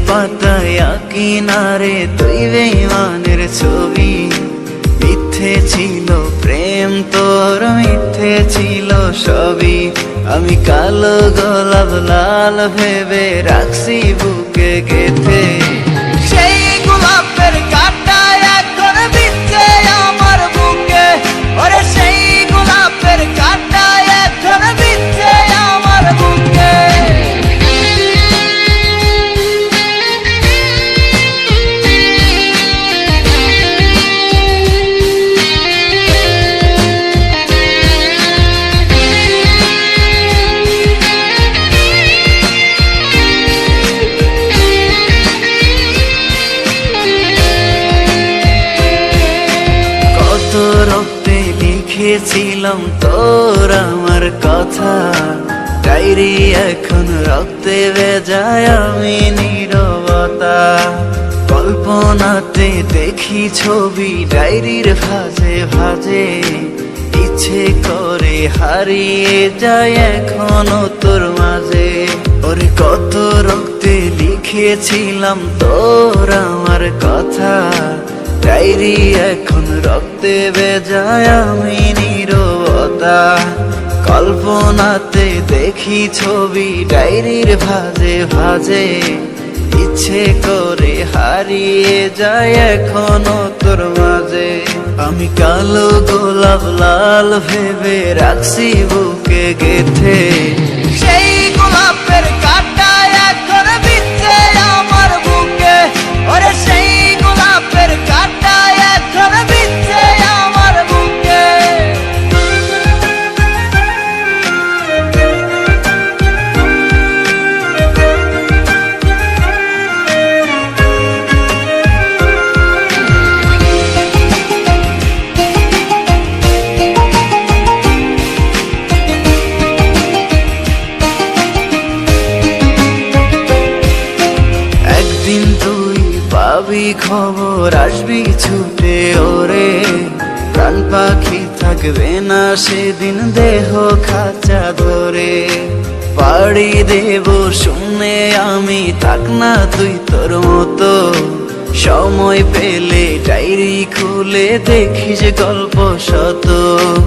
পাতায় কিনারে তুই বেঈমানের ছবি। মিথ্যে ছিল প্রেম তোর, মিথ্যে ছিল সবই। আমি কালো গোলাপ লাল ভেবে রাখছি বুকে গেথে। সেই গোলাপের কাঁটা এখন বিচ্ছে আমার বুকে, ওরে সেই গোলাপের কাঁটা এখন বিচ্ছে আমার বুকে। রক্তে লিখেছিলাম তোর আমার কথা, ডায়েরি এখন রক্তে ভেজায় আমি নীরবতা। কল্পনাতে দেখি ছবি ডায়েরির ভাঁজে ভাঁজে, ইচ্ছে করে হারিয়ে যায় এখনো তোর মাঝে। ওরে কত রক্তে লিখেছিলাম তোর আমার কথা, ডায়েরি এখন রক্তে ভেজায় আমি নীরবতা। কল্পনাতে দেখি ছবি ডায়েরির ভাঁজে ভাঁজে, ইচ্ছে করে হারিয়ে যায় এখনো তোর মাঝে। আমি কালো গোলাপ লাল ভেবে রাখছি বুকে গেথে। সেই গোলাপের কাঁটা এখন বিচ্ছে আমার বুকে, ওরে সেই গোলাপের কাঁটা এখন বিচ্ছে আমার বুকে। একদিন তুই পাবি খবর, আসবি ছুটে ওরে। প্রাণ পাখি থাকবে না সেদিন দেহ খাঁচা ধরে। পাড়ি দেব শুনে আমি, থাক না তুই তোর মতো। সময় পেলে ডায়েরি খুলে দেখিস গল্প শত।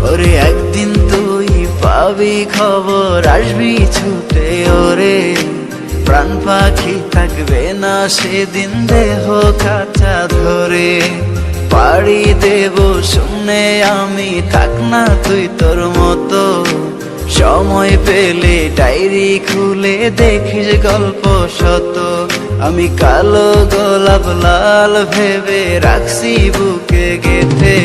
ওরে একদিন তুই পাবি খবর, আসবি ছুটে ওরে। প্রাণ পাখি থাকবে না সেদিন দেহ খাঁচা ধরে। পাড়ি দেব শুনে আমি, থাক না তুই তোর মতো। সময় পেলে ডায়েরি খুলে দেখিস গল্প শত। আমি কালো গোলাপ লাল ভেবে রাখছি বুকে গেথে।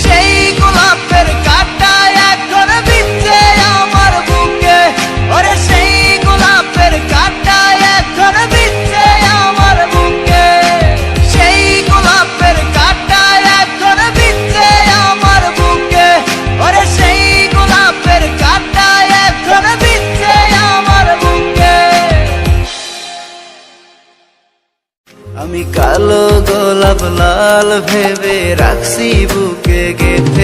সেই গোলাপের কাঁটা এখন বিচ্ছে আমার বুকে, ওরে সেই গোলাপের কাঁটা এখন বিচ্ছে আমার বুকে। সেই গোলাপের কাঁটা এখন বিচ্ছে আমার বুকে, ওরে সেই গোলাপের কাঁটা এখন বিচ্ছে আমার বুকে। আমি কালো গোলাপ লাল ভেবে রাখছি বুকে গেথে।